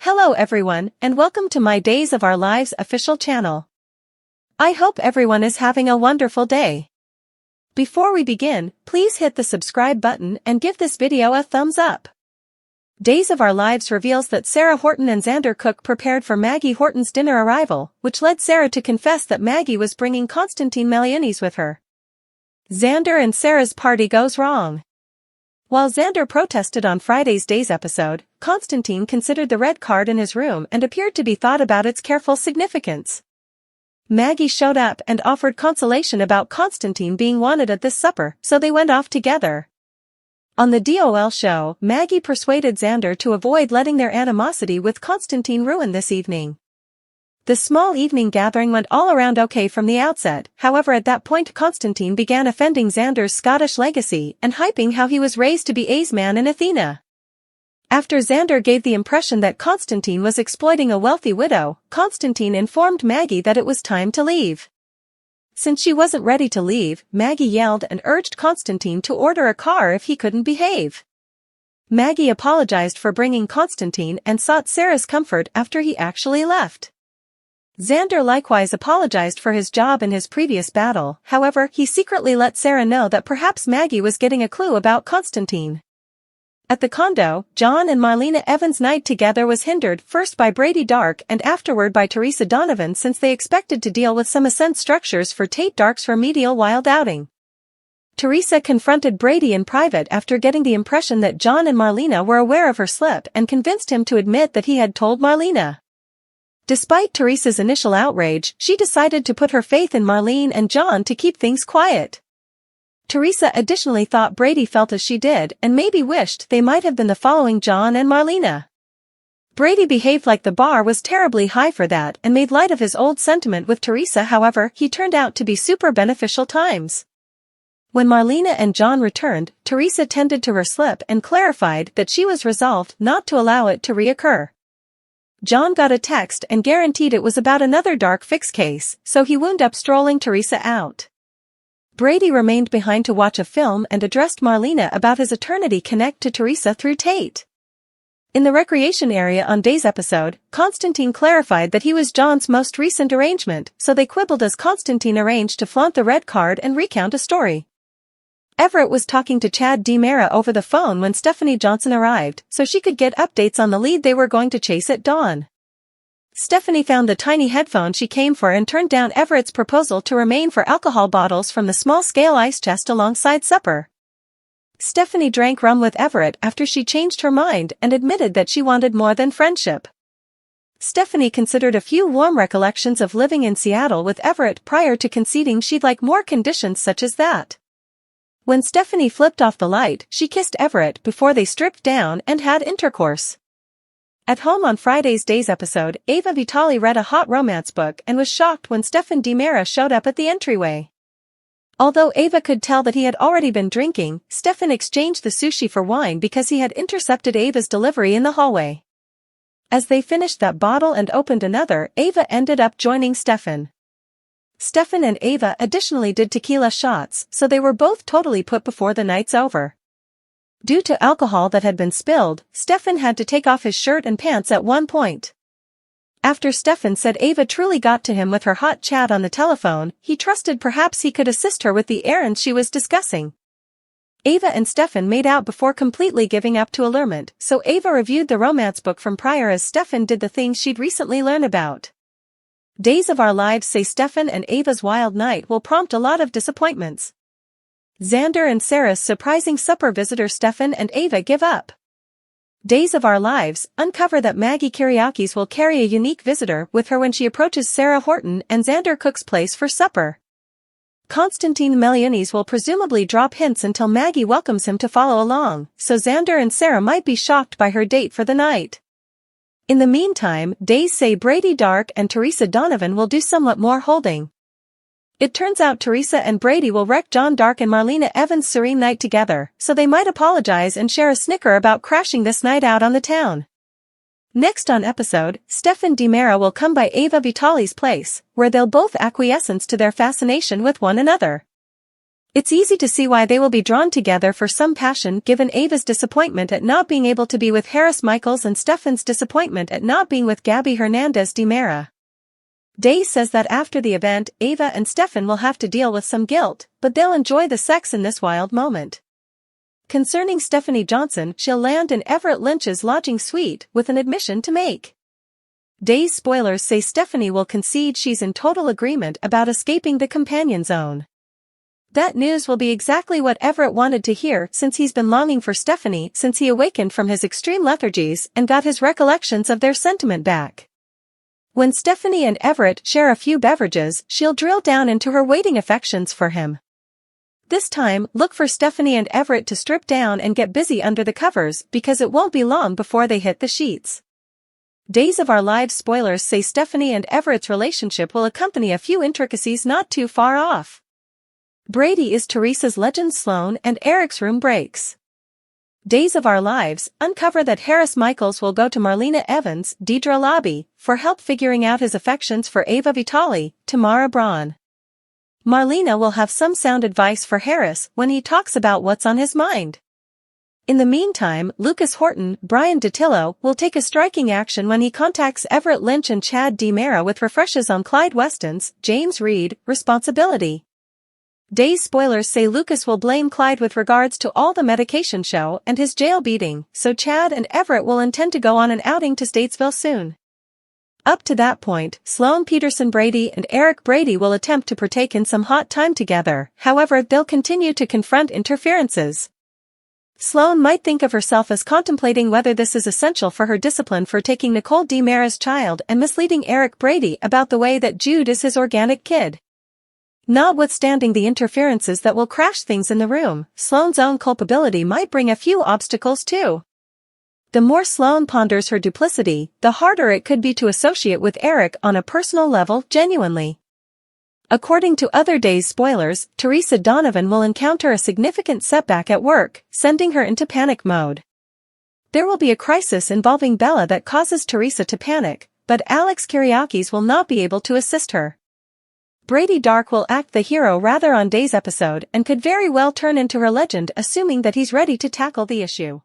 Hello everyone, and welcome to my Days of Our Lives official channel. I hope everyone is having a wonderful day. Before we begin, please hit the subscribe button and give this video a thumbs up. Days of Our Lives reveals that Sarah Horton and Xander Cook prepared for Maggie Horton's dinner arrival, which led Sarah to confess that Maggie was bringing Konstantin Meliunis with her. Xander and Sarah's party goes wrong. While Xander protested on Friday's Days episode, Konstantin considered the red card in his room and appeared to be thought about its careful significance. Maggie showed up and offered consolation about Konstantin being wanted at this supper, so they went off together. On the DOL show, Maggie persuaded Xander to avoid letting their animosity with Konstantin ruin this evening. The small evening gathering went all around okay from the outset, however at that point Konstantin began offending Xander's Scottish legacy and hyping how he was raised to be A's man in Athena. After Xander gave the impression that Konstantin was exploiting a wealthy widow, Konstantin informed Maggie that it was time to leave. Since she wasn't ready to leave, Maggie yelled and urged Konstantin to order a car if he couldn't behave. Maggie apologized for bringing Konstantin and sought Sarah's comfort after he actually left. Xander likewise apologized for his job in his previous battle, however, he secretly let Sarah know that perhaps Maggie was getting a clue about Konstantin. At the condo, John and Marlena Evans' night together was hindered first by Brady Dark and afterward by Teresa Donovan since they expected to deal with some ascent structures for Tate Dark's remedial wild outing. Teresa confronted Brady in private after getting the impression that John and Marlena were aware of her slip and convinced him to admit that he had told Marlena. Despite Teresa's initial outrage, she decided to put her faith in Marlene and John to keep things quiet. Teresa additionally thought Brady felt as she did and maybe wished they might have been the following John and Marlena. Brady behaved like the bar was terribly high for that and made light of his old sentiment with Teresa, however, he turned out to be super beneficial times. When Marlena and John returned, Teresa tended to her slip and clarified that she was resolved not to allow it to reoccur. John got a text and guaranteed it was about another dark fix case, so he wound up strolling Teresa out. Brady remained behind to watch a film and addressed Marlena about his eternity connect to Teresa through Tate. In the recreation area on Days episode, Konstantin clarified that he was John's most recent arrangement, so they quibbled as Konstantin arranged to flaunt the red card and recount a story. Everett was talking to Chad DiMera over the phone when Stephanie Johnson arrived, so she could get updates on the lead they were going to chase at dawn. Stephanie found the tiny headphone she came for and turned down Everett's proposal to remain for alcohol bottles from the small-scale ice chest alongside supper. Stephanie drank rum with Everett after she changed her mind and admitted that she wanted more than friendship. Stephanie considered a few warm recollections of living in Seattle with Everett prior to conceding she'd like more conditions such as that. When Stephanie flipped off the light, she kissed Everett before they stripped down and had intercourse. At home on Friday's Days episode, Ava Vitali read a hot romance book and was shocked when Stefan DiMera showed up at the entryway. Although Ava could tell that he had already been drinking, Stefan exchanged the sushi for wine because he had intercepted Ava's delivery in the hallway. As they finished that bottle and opened another, Ava ended up joining Stefan. Stefan and Ava additionally did tequila shots, so they were both totally put before the night's over. Due to alcohol that had been spilled, Stefan had to take off his shirt and pants at one point. After Stefan said Ava truly got to him with her hot chat on the telephone, he trusted perhaps he could assist her with the errands she was discussing. Ava and Stefan made out before completely giving up to allurement, so Ava reviewed the romance book from prior as Stefan did the things she'd recently learned about. Days of Our Lives say Stefan and Ava's wild night will prompt a lot of disappointments. Xander and Sarah's surprising supper visitor Stefan and Ava give up. Days of Our Lives uncover that Maggie Kyriakis will carry a unique visitor with her when she approaches Sarah Horton and Xander Cook's place for supper. Konstantin Meliunis will presumably drop hints until Maggie welcomes him to follow along, so Xander and Sarah might be shocked by her date for the night. In the meantime, Days say Brady Dark and Teresa Donovan will do somewhat more holding. It turns out Teresa and Brady will wreck John Dark and Marlena Evans' serene night together, so they might apologize and share a snicker about crashing this night out on the town. Next on episode, Stefan DiMera will come by Ava Vitali's place, where they'll both acquiesce to their fascination with one another. It's easy to see why they will be drawn together for some passion given Ava's disappointment at not being able to be with Harris Michaels and Stefan's disappointment at not being with Gabby Hernandez de Mera. Day says that after the event, Ava and Stefan will have to deal with some guilt, but they'll enjoy the sex in this wild moment. Concerning Stephanie Johnson, she'll land in Everett Lynch's lodging suite with an admission to make. Day's spoilers say Stephanie will concede she's in total agreement about escaping the companion zone. That news will be exactly what Everett wanted to hear since he's been longing for Stephanie since he awakened from his extreme lethargies and got his recollections of their sentiment back. When Stephanie and Everett share a few beverages, she'll drill down into her waiting affections for him. This time, look for Stephanie and Everett to strip down and get busy under the covers because it won't be long before they hit the sheets. Days of Our Lives spoilers say Stephanie and Everett's relationship will accompany a few intricacies not too far off. Brady is Teresa's legend Sloane and Eric's room breaks. Days of Our Lives uncover that Harris Michaels will go to Marlena Evans' Deidre lobby for help figuring out his affections for Ava Vitale, Tamara Braun. Marlena will have some sound advice for Harris when he talks about what's on his mind. In the meantime, Lucas Horton, Brian DiTillo, will take a striking action when he contacts Everett Lynch and Chad de Mera with refreshes on Clyde Weston's, James Reed, responsibility. Day's spoilers say Lucas will blame Clyde with regards to all the medication show and his jail beating, so Chad and Everett will intend to go on an outing to Statesville soon. Up to that point, Sloane Peterson Brady and Eric Brady will attempt to partake in some hot time together, however they'll continue to confront interferences. Sloane might think of herself as contemplating whether this is essential for her discipline for taking Nicole de Mera's child and misleading Eric Brady about the way that Jude is his organic kid. Notwithstanding the interferences that will crash things in the room, Sloane's own culpability might bring a few obstacles too. The more Sloane ponders her duplicity, the harder it could be to associate with Eric on a personal level genuinely. According to other days' spoilers, Teresa Donovan will encounter a significant setback at work, sending her into panic mode. There will be a crisis involving Bella that causes Teresa to panic, but Alex Kyriakis will not be able to assist her. Brady Dark will act the hero rather on Day's episode and could very well turn into her legend assuming that he's ready to tackle the issue.